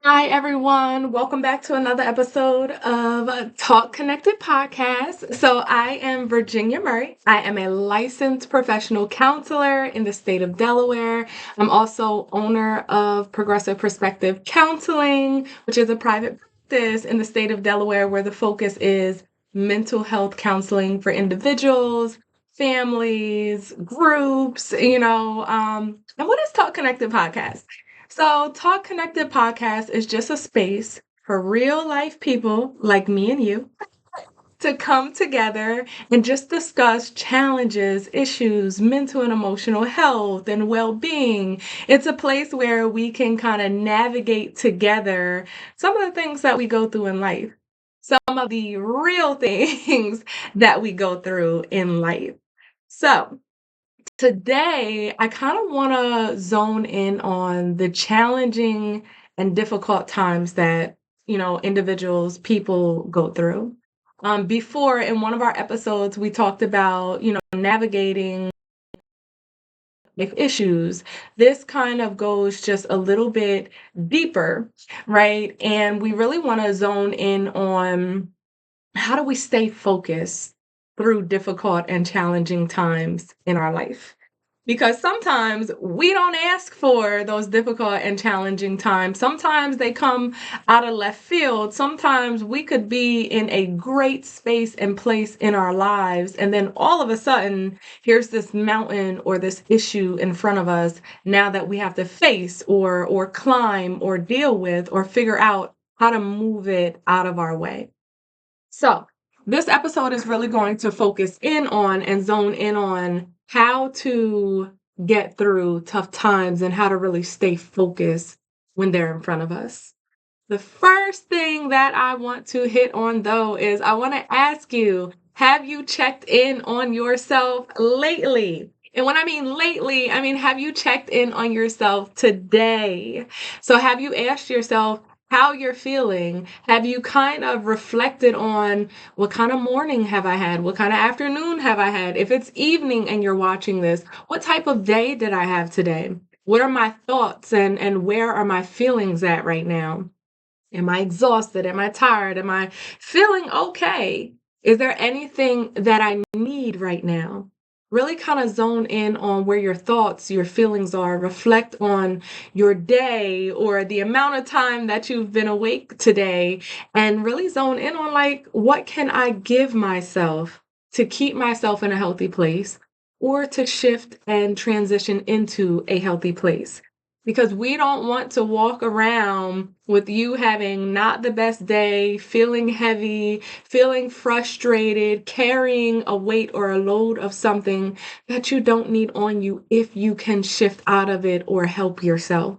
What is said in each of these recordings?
Hi, everyone. Welcome back to another episode of Talk Connected Podcast. So, I am Virginia Murray. I am a licensed professional counselor in the state of Delaware. I'm also owner of Progressive Perspective Counseling, which is a private practice in the state of Delaware where the focus is mental health counseling for individuals, families, groups, and what is Talk Connected Podcast? So, Talk Connected Podcast is just a space for real life people like me and you to come together and just discuss challenges, issues, mental and emotional health, and well being. It's a place where we can kind of navigate together some of the things that we go through in life, some of the real things that we go through in life. So, today, I kind of want to zone in on the challenging and difficult times that, individuals, people go through. Before, in one of our episodes, we talked about, navigating life issues. This kind of goes just a little bit deeper, right? And we really want to zone in on how do we stay focused through difficult and challenging times in our life? Because sometimes we don't ask for those difficult and challenging times. Sometimes they come out of left field. Sometimes we could be in a great space and place in our lives, and then all of a sudden, here's this mountain or this issue in front of us now that we have to face or climb or deal with or figure out how to move it out of our way. So, this episode is really going to focus in on and zone in on how to get through tough times and how to really stay focused when they're in front of us. The first thing that I want to hit on, though, is I want to ask you, have you checked in on yourself lately? And when I mean lately, I mean, have you checked in on yourself today? So, have you asked yourself how you're feeling? Have you kind of reflected on what kind of morning have I had? What kind of afternoon have I had? If it's evening and you're watching this, what type of day did I have today? What are my thoughts and where are my feelings at right now? Am I exhausted? Am I tired? Am I feeling okay? Is there anything that I need right now? Really kind of zone in on where your thoughts, your feelings are. Reflect on your day or the amount of time that you've been awake today and really zone in on like, what can I give myself to keep myself in a healthy place or to shift and transition into a healthy place? Because we don't want to walk around with you having not the best day, feeling heavy, feeling frustrated, carrying a weight or a load of something that you don't need on you if you can shift out of it or help yourself.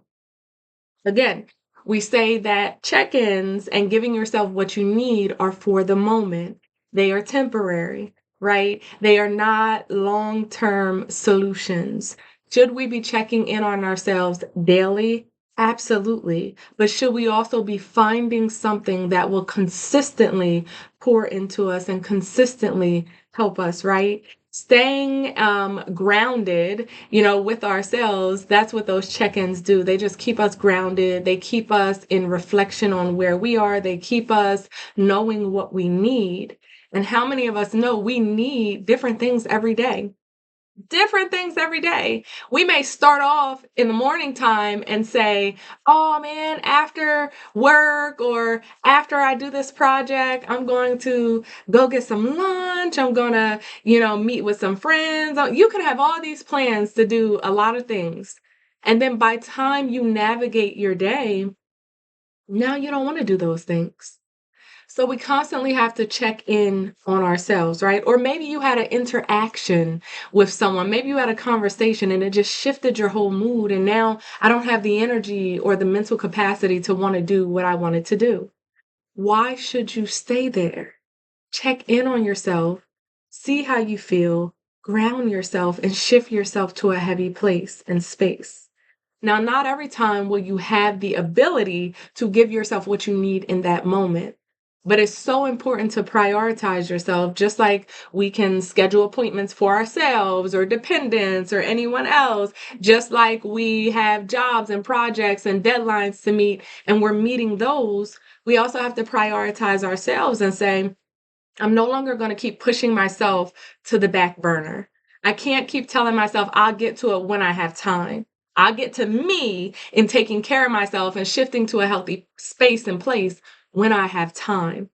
Again, we say that check ins and giving yourself what you need are for the moment, they are temporary, right? They are not long term solutions. Should we be checking in on ourselves daily? Absolutely. But should we also be finding something that will consistently pour into us and consistently help us, right? Staying grounded, with ourselves, that's what those check-ins do. They just keep us grounded. They keep us in reflection on where we are. They keep us knowing what we need. And how many of us know we need different things every day? Different things every day. We may start off in the morning time and say, oh man, after work or after I do this project, I'm going to go get some lunch. I'm going to, meet with some friends. You can have all these plans to do a lot of things. And then by time you navigate your day, now you don't want to do those things. So we constantly have to check in on ourselves, right? Or maybe you had an interaction with someone. Maybe you had a conversation and it just shifted your whole mood. And now I don't have the energy or the mental capacity to want to do what I wanted to do. Why should you stay there? Check in on yourself, see how you feel, ground yourself, and shift yourself to a heavy place and space. Now, not every time will you have the ability to give yourself what you need in that moment. But it's so important to prioritize yourself, just like we can schedule appointments for ourselves or dependents or anyone else, just like we have jobs and projects and deadlines to meet, and we're meeting those. We also have to prioritize ourselves and say, I'm no longer going to keep pushing myself to the back burner. I can't keep telling myself I'll get to it when I have time. I'll get to me in taking care of myself and shifting to a healthy space and place when I have time.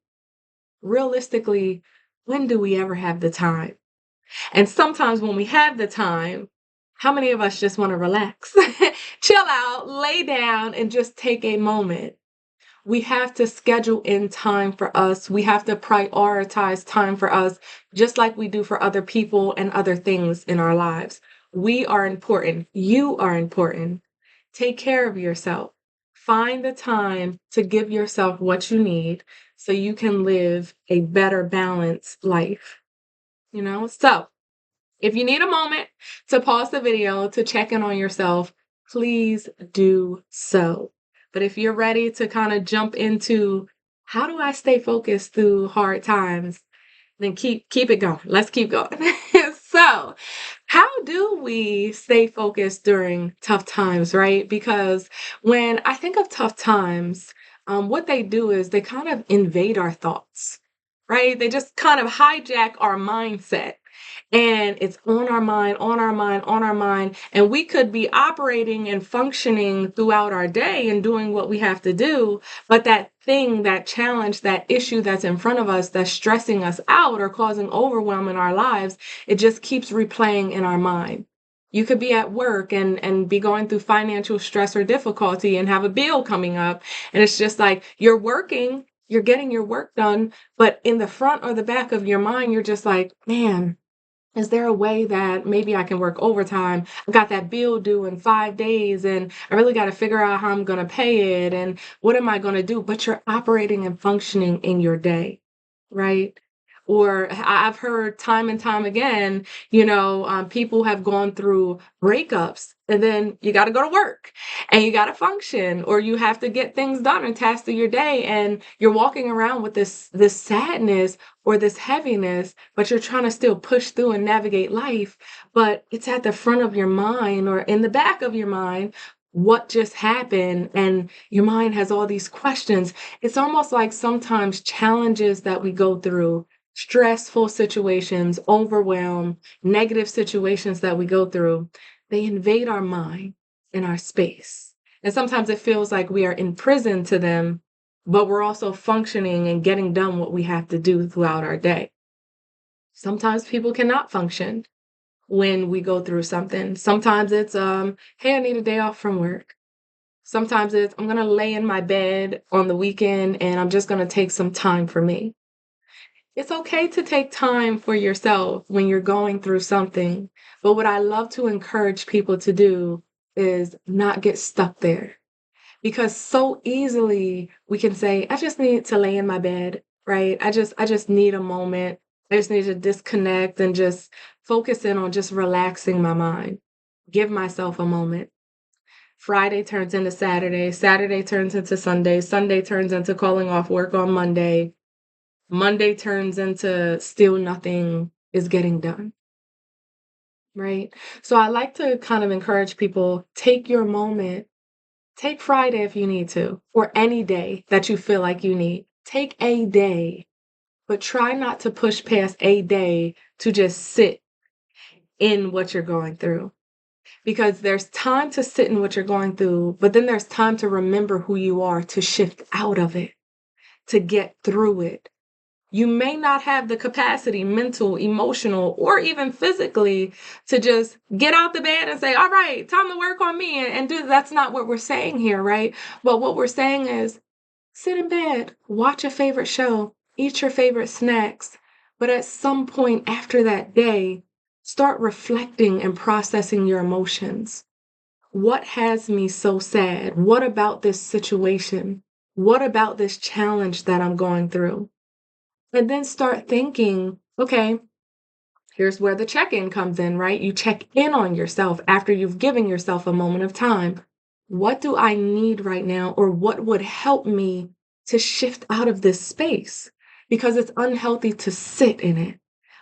Realistically, when do we ever have the time? And sometimes when we have the time, how many of us just want to relax, chill out, lay down, and just take a moment? We have to schedule in time for us. We have to prioritize time for us, just like we do for other people and other things in our lives. We are important. You are important. Take care of yourself. Find the time to give yourself what you need so you can live a better balanced life. So if you need a moment to pause the video to check in on yourself, please do so. But if you're ready to kind of jump into how do I stay focused through hard times, then keep it going. Let's keep going. So, how do we stay focused during tough times, right? Because when I think of tough times, what they do is they kind of invade our thoughts, right? They just kind of hijack our mindset. And it's on our mind, on our mind, on our mind. And we could be operating and functioning throughout our day and doing what we have to do. But that thing, that challenge, that issue that's in front of us that's stressing us out or causing overwhelm in our lives, it just keeps replaying in our mind. You could be at work and be going through financial stress or difficulty and have a bill coming up. And it's just like you're working, you're getting your work done. But in the front or the back of your mind, you're just like, man, is there a way that maybe I can work overtime? I got that bill due in 5 days and I really got to figure out how I'm going to pay it and what am I going to do? But you're operating and functioning in your day, right? Or I've heard time and time again, people have gone through breakups and then you got to go to work and you got to function or you have to get things done and tasks of your day. And you're walking around with this sadness or this heaviness, but you're trying to still push through and navigate life. But it's at the front of your mind or in the back of your mind, what just happened? And your mind has all these questions. It's almost like sometimes challenges that we go through, stressful situations, overwhelm, negative situations that we go through, they invade our mind and our space. And sometimes it feels like we are imprisoned to them, but we're also functioning and getting done what we have to do throughout our day. Sometimes people cannot function when we go through something. Sometimes it's, hey, I need a day off from work. Sometimes it's, I'm going to lay in my bed on the weekend and I'm just going to take some time for me. It's okay to take time for yourself when you're going through something. But what I love to encourage people to do is not get stuck there. Because so easily we can say, I just need to lay in my bed, right? I just need a moment. I just need to disconnect and just focus in on just relaxing my mind. Give myself a moment. Friday turns into Saturday. Saturday turns into Sunday. Sunday turns into calling off work on Monday. Monday turns into still nothing is getting done, right? So I like to kind of encourage people, take your moment. Take Friday if you need to, or any day that you feel like you need. Take a day, but try not to push past a day to just sit in what you're going through. Because there's time to sit in what you're going through, but then there's time to remember who you are, to shift out of it, to get through it. You may not have the capacity, mental, emotional, or even physically, to just get out the bed and say, all right, time to work on me and do. That's not what we're saying here, right? But what we're saying is sit in bed, watch a favorite show, eat your favorite snacks. But at some point after that day, start reflecting and processing your emotions. What has me so sad? What about this situation? What about this challenge that I'm going through? And then start thinking, okay, here's where the check-in comes in, right? You check in on yourself after you've given yourself a moment of time. What do I need right now? Or what would help me to shift out of this space because it's unhealthy to sit in it,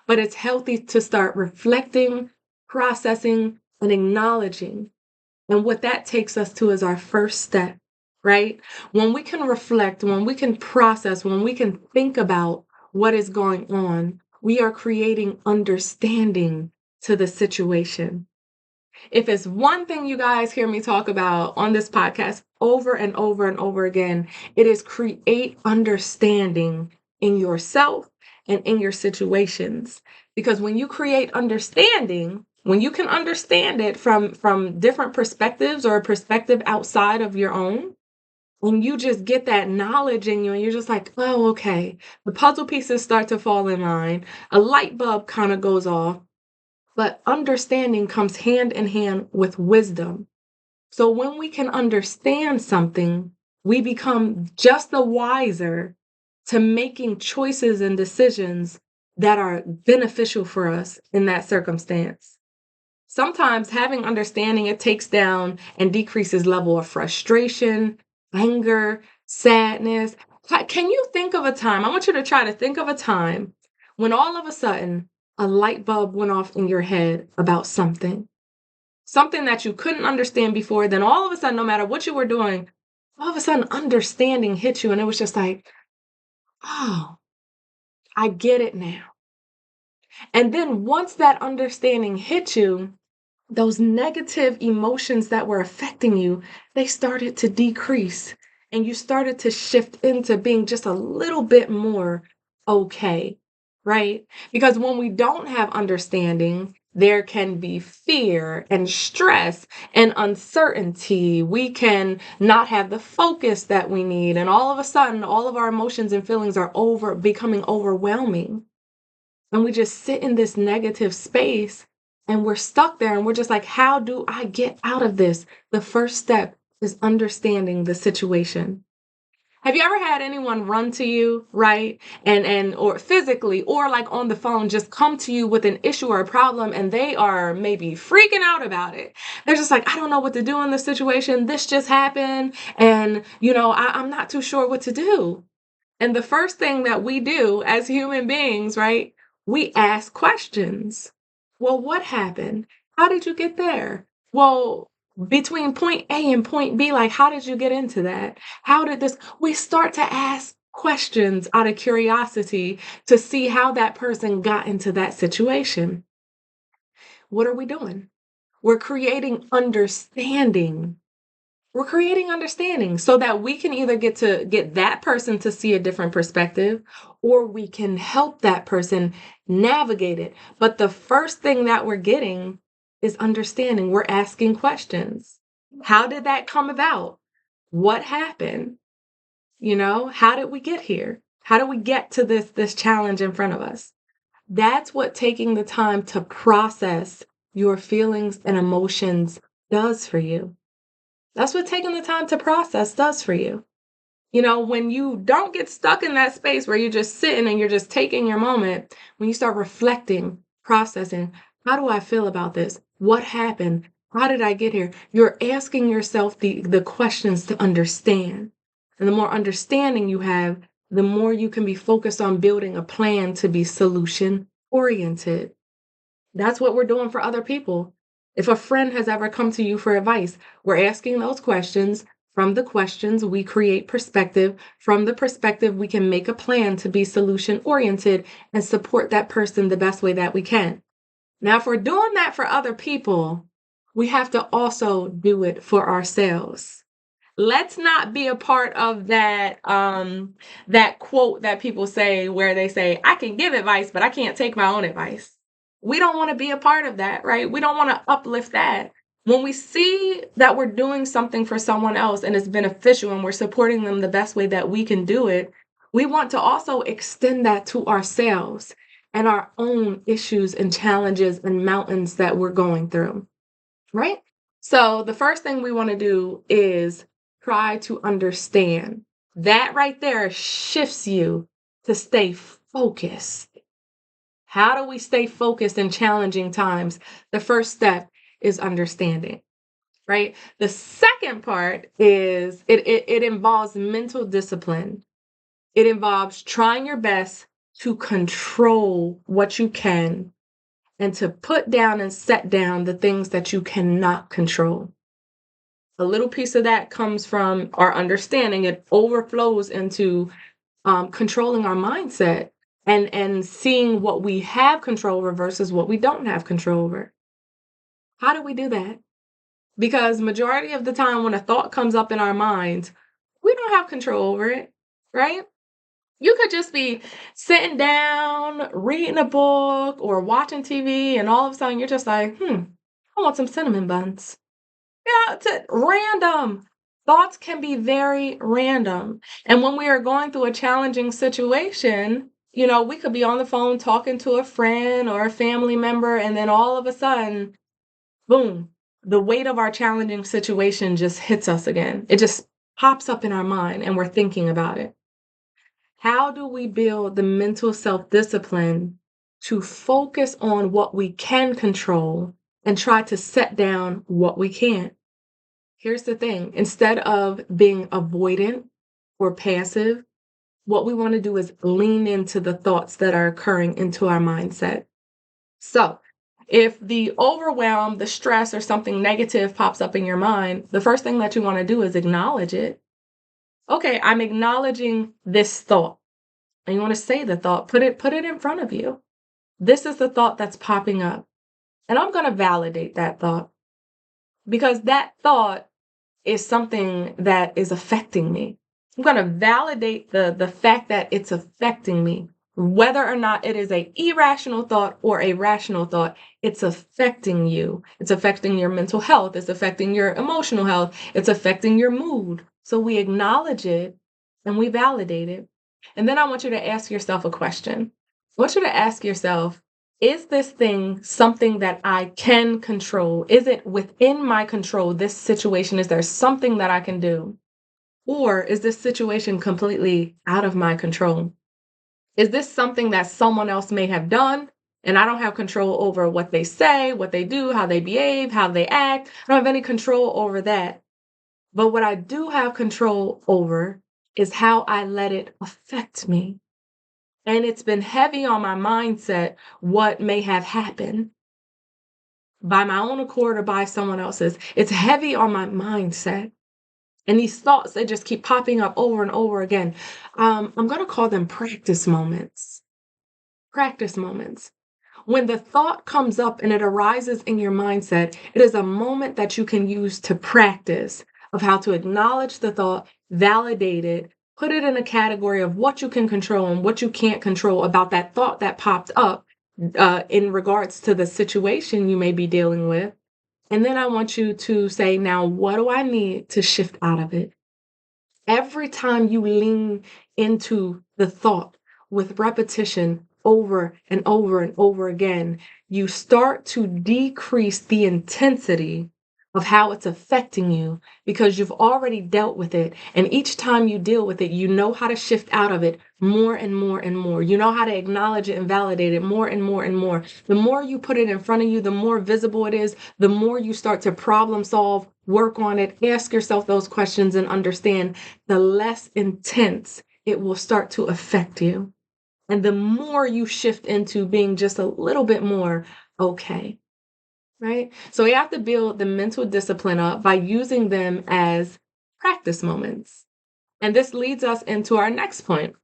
but it's healthy to start reflecting, processing, and acknowledging. And what that takes us to is our first step, right? When we can reflect, when we can process, when we can think about what is going on, we are creating understanding to the situation. If it's one thing you guys hear me talk about on this podcast over and over and over again, it is create understanding in yourself and in your situations. Because when you create understanding, when you can understand it from different perspectives or a perspective outside of your own, when you just get that knowledge in you and you're just like, oh, okay, the puzzle pieces start to fall in line, a light bulb kind of goes off, but understanding comes hand in hand with wisdom. So when we can understand something, we become just the wiser to making choices and decisions that are beneficial for us in that circumstance. Sometimes having understanding, it takes down and decreases level of frustration, anger, sadness. Can you think of a time? I want you to try to think of a time when all of a sudden a light bulb went off in your head about something that you couldn't understand before. Then all of a sudden, no matter what you were doing, all of a sudden understanding hit you. And it was just like, oh, I get it now. And then once that understanding hit you, those negative emotions that were affecting you, they started to decrease and you started to shift into being just a little bit more okay, right? Because when we don't have understanding, there can be fear and stress and uncertainty. We can not have the focus that we need. And all of a sudden, all of our emotions and feelings are becoming overwhelming. And we just sit in this negative space and we're stuck there and we're just like, how do I get out of this? The first step is understanding the situation. Have you ever had anyone run to you, right? And or physically or like on the phone just come to you with an issue or a problem and they are maybe freaking out about it. They're just like, I don't know what to do in this situation. This just happened and I'm not too sure what to do. And the first thing that we do as human beings, right? We ask questions. Well, what happened? How did you get there? Well, between point A and point B, like, how did you get into that? How did this? We start to ask questions out of curiosity to see how that person got into that situation. What are we doing? We're creating understanding. We're creating understanding so that we can either get that person to see a different perspective or we can help that person navigate it. But the first thing that we're getting is understanding. We're asking questions. How did that come about? What happened? How did we get here? How do we get to this challenge in front of us? That's what taking the time to process your feelings and emotions does for you. That's what taking the time to process does for you. When you don't get stuck in that space where you're just sitting and you're just taking your moment, when you start reflecting, processing, how do I feel about this? What happened? How did I get here? You're asking yourself the questions to understand. And the more understanding you have, the more you can be focused on building a plan to be solution oriented. That's what we're doing for other people. If a friend has ever come to you for advice, we're asking those questions. From the questions, we create perspective. From the perspective, we can make a plan to be solution oriented and support that person the best way that we can. Now, if we're doing that for other people, we have to also do it for ourselves. Let's not be a part of that quote that people say where they say, I can give advice, but I can't take my own advice. We don't want to be a part of that, right? We don't want to uplift that. When we see that we're doing something for someone else and it's beneficial and we're supporting them the best way that we can do it, we want to also extend that to ourselves and our own issues and challenges and mountains that we're going through, right? So the first thing we want to do is try to understand. That right there shifts you to stay focused. How do we stay focused in challenging times? The first step is understanding, right? The second part is it involves mental discipline. It involves trying your best to control what you can and to put down and set down the things that you cannot control. A little piece of that comes from our understanding. It overflows into controlling our mindset and seeing what we have control over versus what we don't have control over. How do we do that? Because majority of the time when a thought comes up in our minds, we don't have control over it, right? You could just be sitting down, reading a book or watching TV, and all of a sudden you're just like, I want some cinnamon buns. Yeah, random. Thoughts can be very random. And when we are going through a challenging situation, we could be on the phone talking to a friend or a family member, and then all of a sudden, boom, the weight of our challenging situation just hits us again. It just pops up in our mind and we're thinking about it. How do we build the mental self-discipline to focus on what we can control and try to set down what we can't? Here's the thing. Instead of being avoidant or passive, what we want to do is lean into the thoughts that are occurring into our mindset. So if the overwhelm, the stress, or something negative pops up in your mind, the first thing that you want to do is acknowledge it. Okay, I'm acknowledging this thought. And you want to say the thought, put it in front of you. This is the thought that's popping up. And I'm going to validate that thought because that thought is something that is affecting me. I'm going to validate the fact that it's affecting me. Whether or not it is an irrational thought or a rational thought, it's affecting you. It's affecting your mental health. It's affecting your emotional health. It's affecting your mood. So we acknowledge it and we validate it. And then I want you to ask yourself a question. I want you to ask yourself, is this thing something that I can control? Is it within my control? This situation, is there something that I can do? Or is this situation completely out of my control? Is this something that someone else may have done and I don't have control over what they say, what they do, how they behave, how they act? I don't have any control over that. But what I do have control over is how I let it affect me. And it's been heavy on my mindset what may have happened by my own accord or by someone else's. It's heavy on my mindset. And these thoughts, they just keep popping up over and over again. I'm going to call them practice moments. Practice moments. When the thought comes up and it arises in your mindset, it is a moment that you can use to practice of how to acknowledge the thought, validate it, put it in a category of what you can control and what you can't control about that thought that popped up in regards to the situation you may be dealing with. And then I want you to say, now, what do I need to shift out of it? Every time you lean into the thought with repetition over and over and over again, you start to decrease the intensity of how it's affecting you because you've already dealt with it. And each time you deal with it, you know how to shift out of it more and more and more. You know how to acknowledge it and validate it more and more and more. The more you put it in front of you, the more visible it is, the more you start to problem solve, work on it, ask yourself those questions and understand, the less intense it will start to affect you. And the more you shift into being just a little bit more okay. Right? So we have to build the mental discipline up by using them as practice moments. And this leads us into our next point.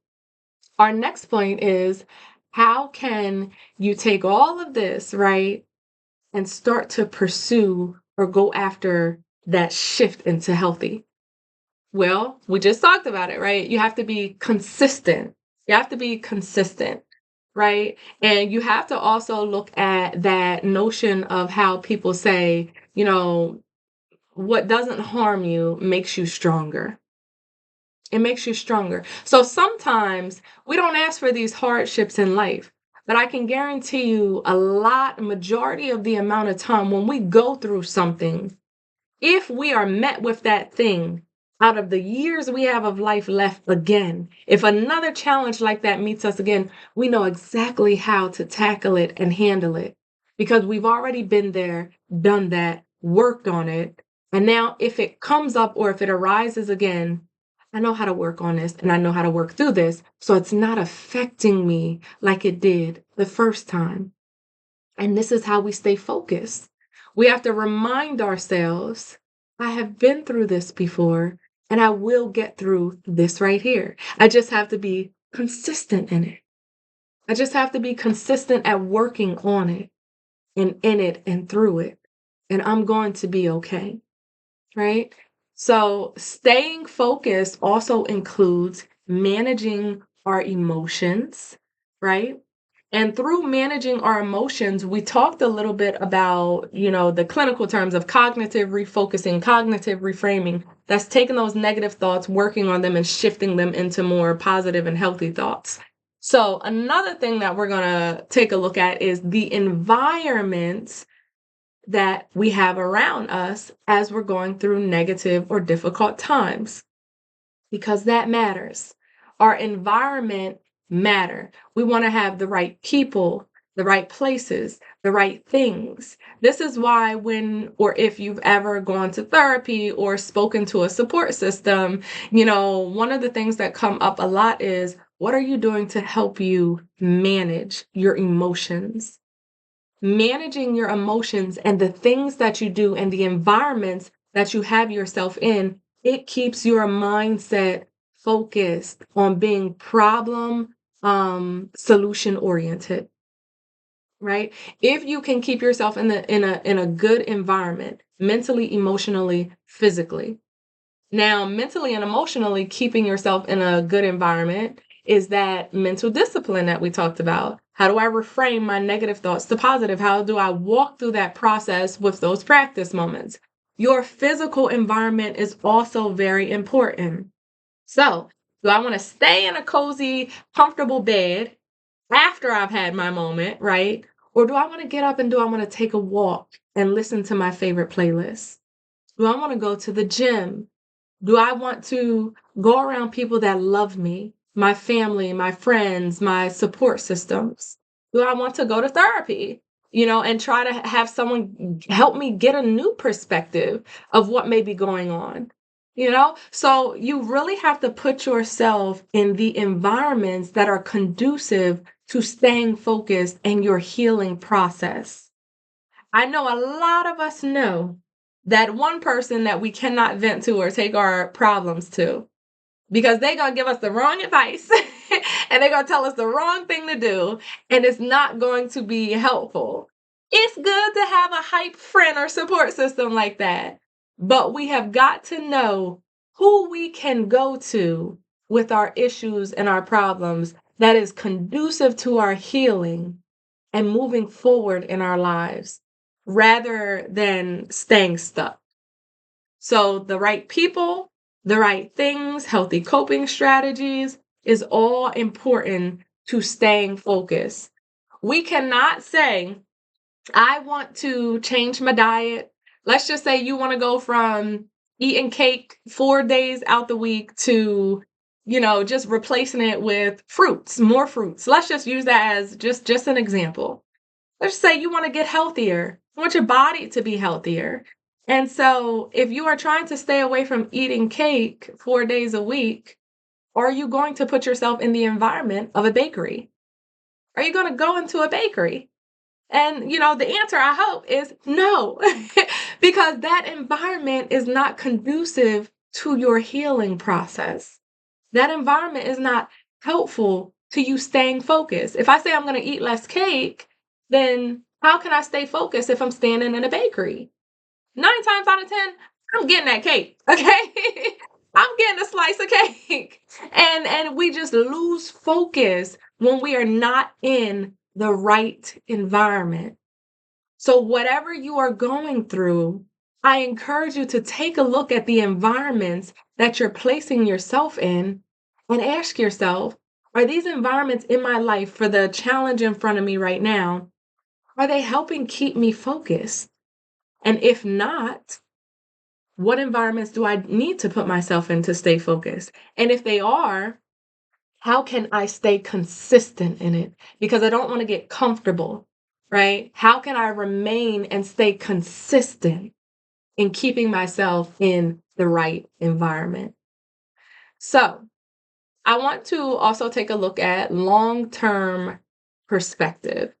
Our next point is, how can you take all of this, right, and start to pursue or go after that shift into healthy? Well, we just talked about it, right? You have to be consistent. You have to be consistent, right? And you have to also look at that notion of how people say, what doesn't harm you makes you stronger. It makes you stronger. So sometimes we don't ask for these hardships in life, but I can guarantee you majority of the amount of time when we go through something, if we are met with that thing out of the years we have of life left again, if another challenge like that meets us again, we know exactly how to tackle it and handle it because we've already been there, done that, worked on it. And now if it comes up or if it arises again, I know how to work on this and I know how to work through this. So it's not affecting me like it did the first time. And this is how we stay focused. We have to remind ourselves, I have been through this before and I will get through this right here. I just have to be consistent in it. I just have to be consistent at working on it and in it and through it. And I'm going to be okay. Right? So staying focused also includes managing our emotions, right? And through managing our emotions, we talked a little bit about, the clinical terms of cognitive refocusing, cognitive reframing. That's taking those negative thoughts, working on them and shifting them into more positive and healthy thoughts. So another thing that we're going to take a look at is the environment that we have around us as we're going through negative or difficult times, because that matters. Our environment matter. We want to have the right people, the right places, the right things. This is why when or if you've ever gone to therapy or spoken to a support system, one of the things that come up a lot is, what are you doing to help you manage your emotions? Managing your emotions and the things that you do and the environments that you have yourself in, it keeps your mindset focused on being problem solution oriented, right? If you can keep yourself in a good environment, mentally, emotionally, physically. Now, mentally and emotionally, keeping yourself in a good environment is that mental discipline that we talked about. How do I reframe my negative thoughts to positive? How do I walk through that process with those practice moments? Your physical environment is also very important. So, do I want to stay in a cozy, comfortable bed after I've had my moment, right? Or do I want to get up and do I want to take a walk and listen to my favorite playlist? Do I want to go to the gym? Do I want to go around people that love me, my family, my friends, my support systems? Do I want to go to therapy, and try to have someone help me get a new perspective of what may be going on? So you really have to put yourself in the environments that are conducive to staying focused and your healing process. I know a lot of us know that one person that we cannot vent to or take our problems to, because they're going to give us the wrong advice and they're going to tell us the wrong thing to do, and it's not going to be helpful. It's good to have a hype friend or support system like that, but we have got to know who we can go to with our issues and our problems that is conducive to our healing and moving forward in our lives rather than staying stuck. So the right people, the right things, healthy coping strategies is all important to staying focused. We cannot say, I want to change my diet. Let's just say you want to go from eating cake 4 days out the week to, just replacing it with fruits, more fruits. Let's just use that as just an example. Let's say you want to get healthier. You want your body to be healthier. And so if you are trying to stay away from eating cake 4 days a week, are you going to put yourself in the environment of a bakery? Are you going to go into a bakery? And, the answer I hope is no, because that environment is not conducive to your healing process. That environment is not helpful to you staying focused. If I say I'm going to eat less cake, then how can I stay focused if I'm standing in a bakery? 9 times out of 10, I'm getting that cake, okay? I'm getting a slice of cake. And we just lose focus when we are not in the right environment. So whatever you are going through, I encourage you to take a look at the environments that you're placing yourself in and ask yourself, are these environments in my life for the challenge in front of me right now, are they helping keep me focused? And if not, what environments do I need to put myself in to stay focused? And if they are, how can I stay consistent in it? Because I don't want to get comfortable, right? How can I remain and stay consistent in keeping myself in the right environment? So I want to also take a look at long-term perspective,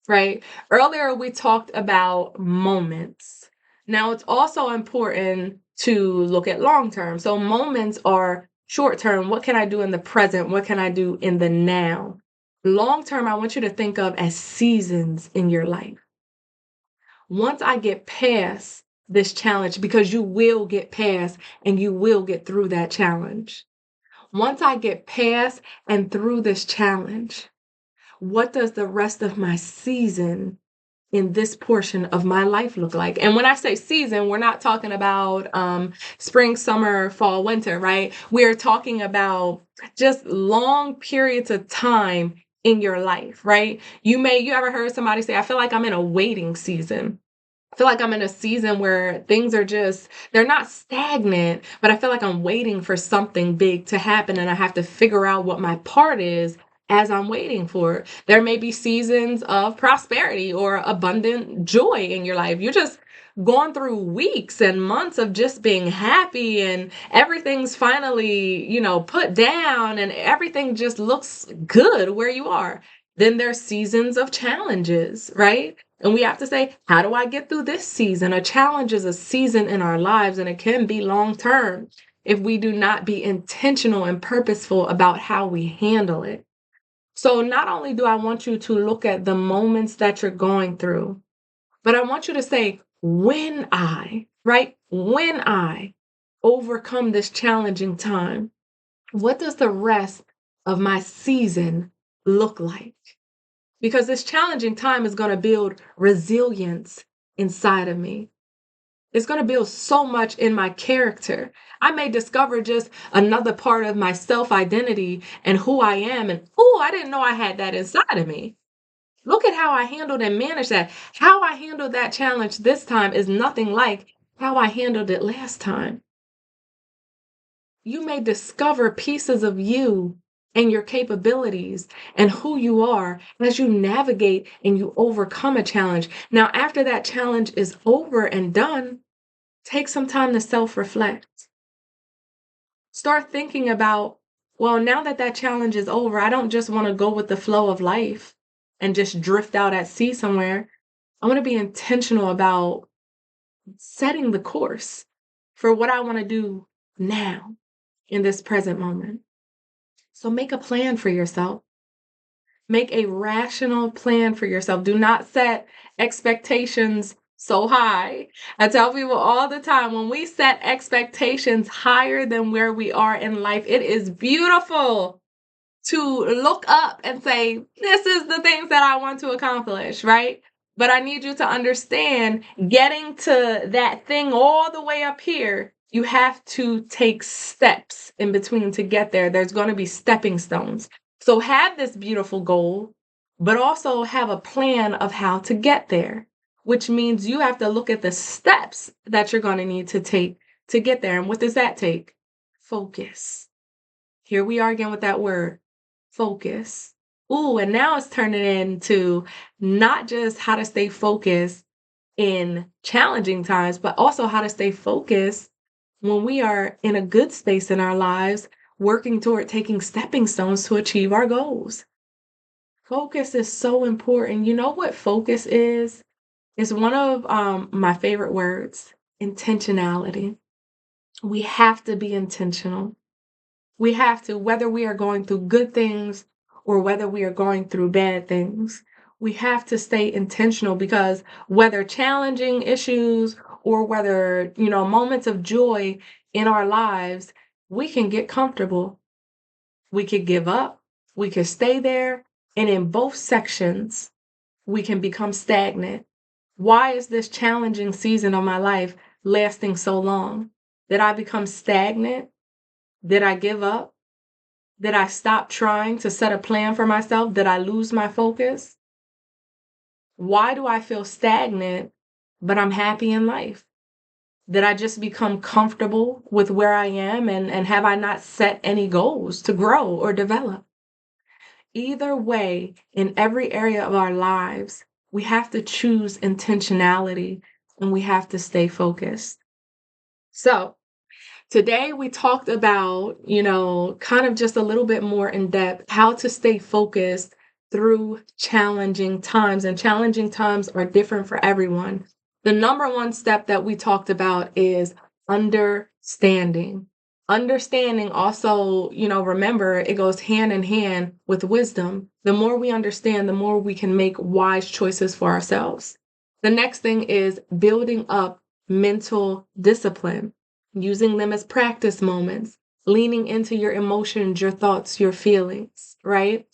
right? Earlier, we talked about moments. Now, it's also important to look at long term. So, moments are short term. What can I do in the present? What can I do in the now? Long term, I want you to think of as seasons in your life. Once I get past this challenge, because you will get past and you will get through that challenge. Once I get past and through this challenge, what does the rest of my season in this portion of my life look like? And when I say season, we're not talking about spring, summer, fall, winter, right? We're talking about just long periods of time in your life, right? You ever heard somebody say, I feel like I'm in a waiting season. I feel like I'm in a season where things are they're not stagnant, but I feel like I'm waiting for something big to happen and I have to figure out what my part is as I'm waiting for it. There may be seasons of prosperity or abundant joy in your life. You're just going through weeks and months of just being happy and everything's finally, put down and everything just looks good where you are. Then there's seasons of challenges, right? And we have to say, how do I get through this season? A challenge is a season in our lives, and it can be long term if we do not be intentional and purposeful about how we handle it. So, not only do I want you to look at the moments that you're going through, but I want you to say, right? When I overcome this challenging time, what does the rest of my season look like? Because this challenging time is going to build resilience inside of me. It's going to build so much in my character. I may discover just another part of my self identity and who I am. And oh, I didn't know I had that inside of me. Look at how I handled and managed that. How I handled that challenge this time is nothing like how I handled it last time. You may discover pieces of you and your capabilities and who you are as you navigate and you overcome a challenge. Now, after that challenge is over and done, take some time to self reflect. Start thinking about, well, now that that challenge is over, I don't just want to go with the flow of life and just drift out at sea somewhere. I want to be intentional about setting the course for what I want to do now in this present moment. So make a plan for yourself. Make a rational plan for yourself. Do not set expectations so high. I tell people all the time, when we set expectations higher than where we are in life, it is beautiful to look up and say, this is the things that I want to accomplish, right? But I need you to understand, getting to that thing all the way up here, you have to take steps in between to get there. There's going to be stepping stones. So have this beautiful goal, but also have a plan of how to get there, which means you have to look at the steps that you're going to need to take to get there. And what does that take? Focus. Here we are again with that word, focus. Ooh, and now it's turning into not just how to stay focused in challenging times, but also how to stay focused when we are in a good space in our lives, working toward taking stepping stones to achieve our goals. Focus is so important. You know what focus is? It's one of my favorite words, intentionality. We have to be intentional. We have to, whether we are going through good things or whether we are going through bad things, we have to stay intentional, because whether challenging issues or whether, moments of joy in our lives, we can get comfortable. We could give up. We could stay there. And in both sections, we can become stagnant. Why is this challenging season of my life lasting so long? Did I become stagnant? Did I give up? Did I stop trying to set a plan for myself? Did I lose my focus? Why do I feel stagnant, but I'm happy in life? Did I just become comfortable with where I am, and have I not set any goals to grow or develop? Either way, in every area of our lives, we have to choose intentionality and we have to stay focused. So, Today we talked about, kind of just a little bit more in depth how to stay focused through challenging times. And challenging times are different for everyone. The number one step that we talked about is understanding. Understanding also, remember it goes hand in hand with wisdom. The more we understand, the more we can make wise choices for ourselves. The next thing is building up mental discipline, using them as practice moments, leaning into your emotions, your thoughts, your feelings, right?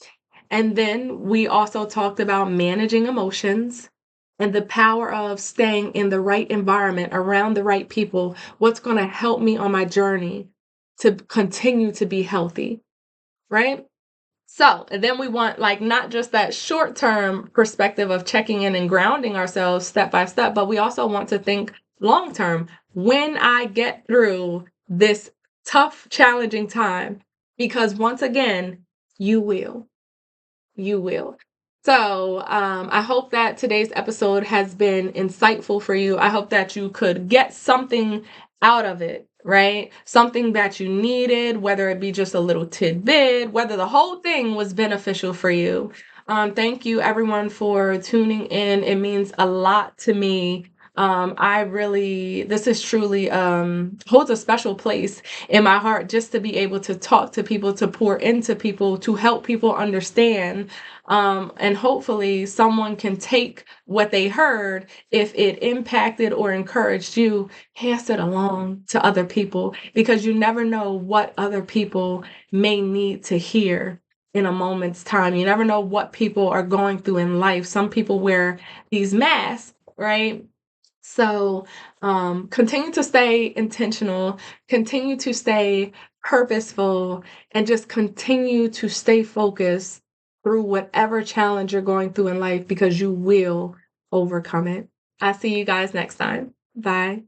And then we also talked about managing emotions and the power of staying in the right environment around the right people. What's going to help me on my journey to continue to be healthy, right? So, and then we want like not just that short term perspective of checking in and grounding ourselves step by step, but we also want to think long term. When I get through this tough, challenging time, because once again, you will. You will. So, I hope that today's episode has been insightful for you. I hope that you could get something out of it, right? Something that you needed, whether it be just a little tidbit, whether the whole thing was beneficial for you. Thank you, everyone, for tuning in. It means a lot to me. This is truly holds a special place in my heart just to be able to talk to people, to pour into people, to help people understand. And hopefully someone can take what they heard, if it impacted or encouraged you, pass it along to other people, because you never know what other people may need to hear in a moment's time. You never know what people are going through in life. Some people wear these masks, right? So continue to stay intentional, continue to stay purposeful, and just continue to stay focused through whatever challenge you're going through in life, because you will overcome it. I'll see you guys next time. Bye.